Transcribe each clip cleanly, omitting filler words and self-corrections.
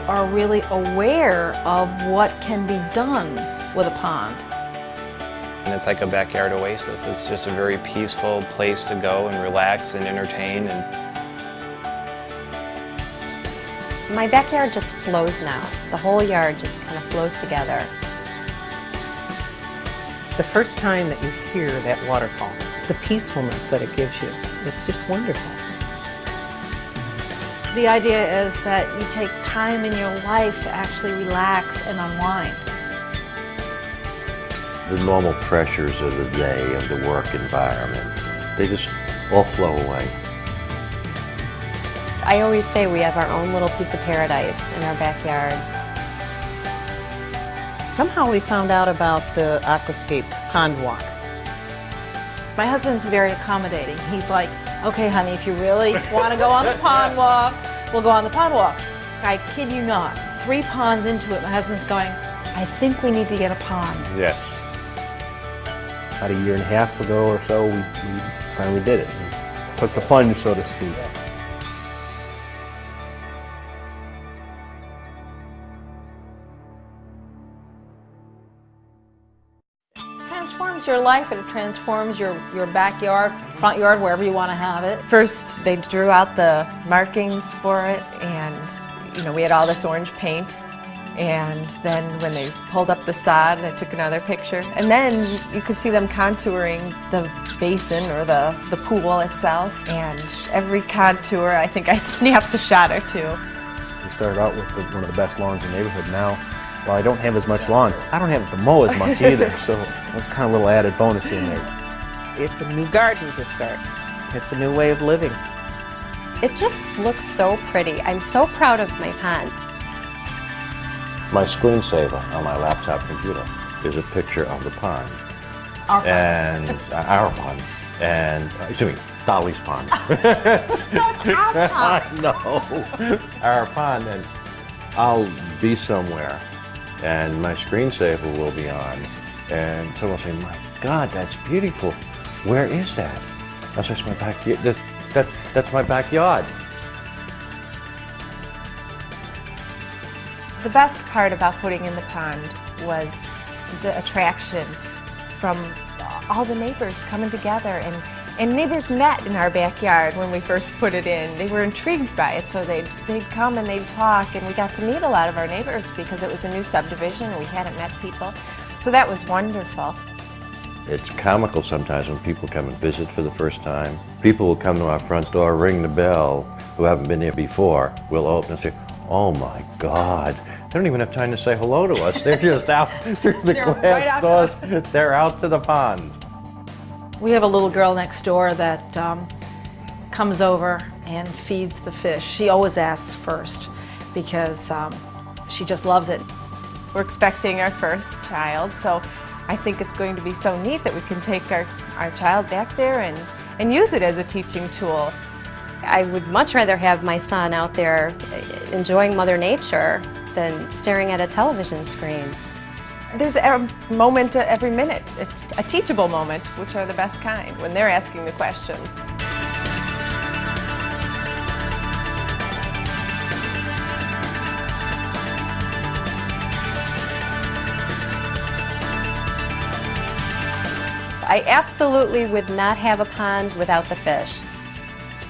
are really aware of what can be done with a pond. And it's like a backyard oasis. It's just a very peaceful place to go and relax and entertain. My backyard just flows now. The whole yard just kind of flows together. The first time that you hear that waterfall, the peacefulness that it gives you, it's just wonderful. The idea is that you take time in your life to actually relax and unwind. The normal pressures of the day, of the work environment, they just all flow away. I always say we have our own little piece of paradise in our backyard. Somehow we found out about the Aquascape pond walk. My husband's very accommodating. He's like, okay, honey, if you really want to go on the pond walk, we'll go on the pond walk. I kid you not, 3 ponds into it, my husband's going, I think we need to get a pond. Yes. About a year and a half ago or so, we finally did it. We took the plunge, so to speak. It transforms your life, and it transforms your backyard, front yard, wherever you want to have it. First, they drew out the markings for it, and we had all this orange paint. And then when they pulled up the sod, I took another picture. And then you could see them contouring the basin or the pool itself. And every contour, I think I snapped a shot or two. We started out with one of the best lawns in the neighborhood. Now, while I don't have as much lawn, I don't have to mow as much either. So that's kind of a little added bonus in there. It's a new garden to start. It's a new way of living. It just looks so pretty. I'm so proud of my pond. My screensaver on my laptop computer is a picture of the pond. Our pond. And our pond. And, excuse me, Dolly's pond. That's our pond. I know. Our pond. And I'll be somewhere and my screensaver will be on. And someone will say, my God, that's beautiful. Where is that? That's just my backyard. That's my backyard. The best part about putting in the pond was the attraction from all the neighbors coming together, and neighbors met in our backyard when we first put it in. They were intrigued by it, so they'd come and they'd talk, and we got to meet a lot of our neighbors because it was a new subdivision and we hadn't met people. So that was wonderful. It's comical sometimes when people come and visit for the first time. People will come to our front door, ring the bell, who haven't been here before. We'll open and say, oh my God. They don't even have time to say hello to us. They're just out through the glass doors. They're out to the pond. We have a little girl next door that comes over and feeds the fish. She always asks first because she just loves it. We're expecting our first child, so I think it's going to be so neat that we can take our child back there and use it as a teaching tool. I would much rather have my son out there enjoying Mother Nature than staring at a television screen. There's a moment every minute. It's a teachable moment, which are the best kind, when they're asking the questions. I absolutely would not have a pond without the fish.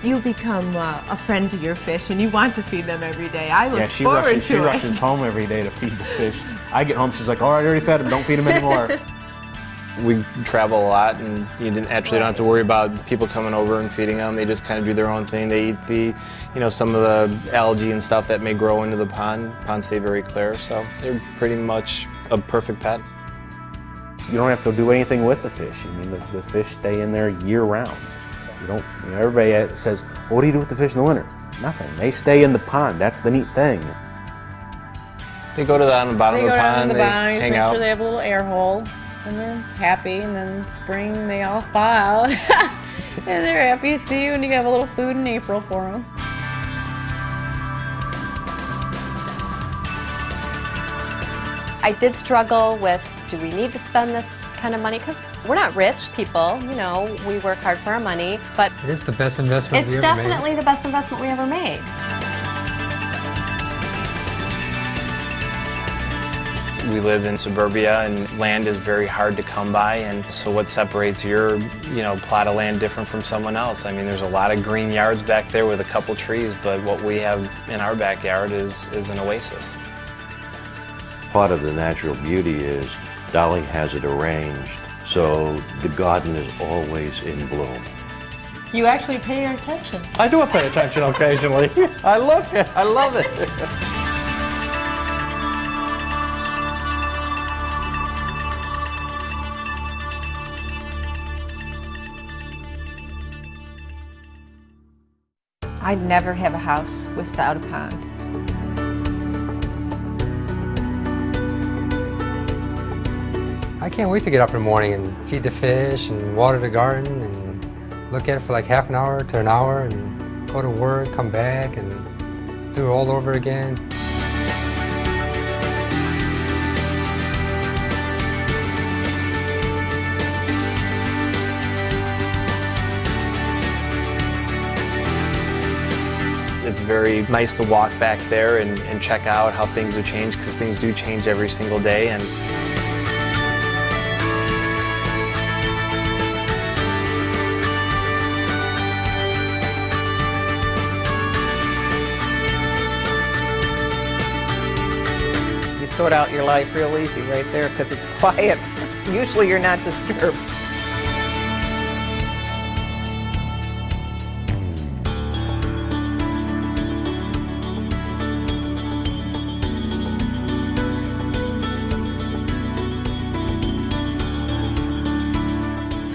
You become a friend to your fish, and you want to feed them every day. I look She forward to it. rushes home every day to feed the fish. I get home, she's like, all right, I already fed them, don't feed them anymore. We travel a lot, and you don't have to worry about people coming over and feeding them. They just kind of do their own thing. They eat some of the algae and stuff that may grow into the pond. Ponds stay very clear, so they're pretty much a perfect pet. You don't have to do anything with the fish. I mean, the fish stay in there year round. Everybody says, well, what do you do with the fish in the winter? Nothing. They stay in the pond. That's the neat thing. They go on the bottom of the pond, they hang out. Make sure they have a little air hole, and they're happy. And then spring, they all thaw out, and they're happy to see you. And you have a little food in April for them. I did struggle with, do we need to spend this kind of money? Because we're not rich people, we work hard for our money, but it is the best investment we ever made. It's definitely the best investment we ever made. We live in suburbia and land is very hard to come by, and so what separates your plot of land different from someone else? I mean, there's a lot of green yards back there with a couple trees, but what we have in our backyard is an oasis. Part of the natural beauty is Dolly has it arranged so the garden is always in bloom. You actually pay attention. I do pay attention occasionally. I love it. I love it. I'd never have a house without a pond. I can't wait to get up in the morning and feed the fish and water the garden and look at it for like half an hour to an hour and go to work, come back and do it all over again. It's very nice to walk back there and check out how things have changed, because things do change every single day. And You sort out your life real easy right there because it's quiet. Usually you're not disturbed.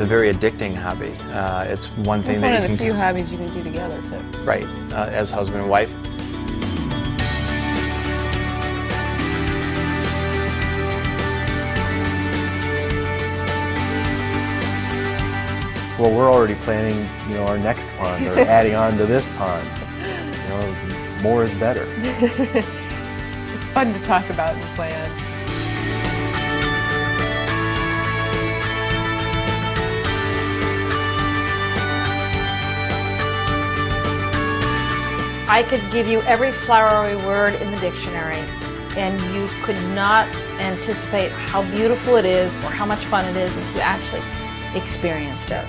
it's a very addicting hobby. It's one thing It's that one you of the can few hobbies you can do together too. right as husband and wife. Well, we're already planning, our next pond or adding on to this pond. More is better. It's fun to talk about and plan. I could give you every flowery word in the dictionary, and you could not anticipate how beautiful it is or how much fun it is until you actually experienced it.